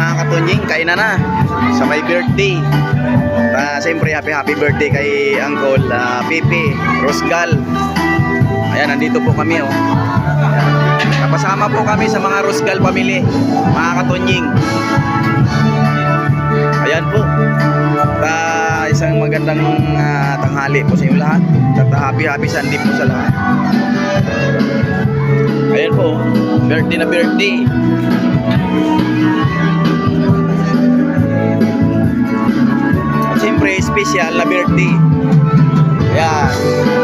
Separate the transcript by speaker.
Speaker 1: mga katunying, kain na sa may birthday. Siyempre happy birthday kay Uncle Pipi Rosgal. Ayan, nandito po kami oh. Napasama po kami sa mga Rosgal family, mga katunying. Ayan po. Isang magandang tanghali po sa inyo lahat. At happy Sunday po sa lahat. Ayan po, birthday na birthday. At siyempre, special na birthday. Ayan.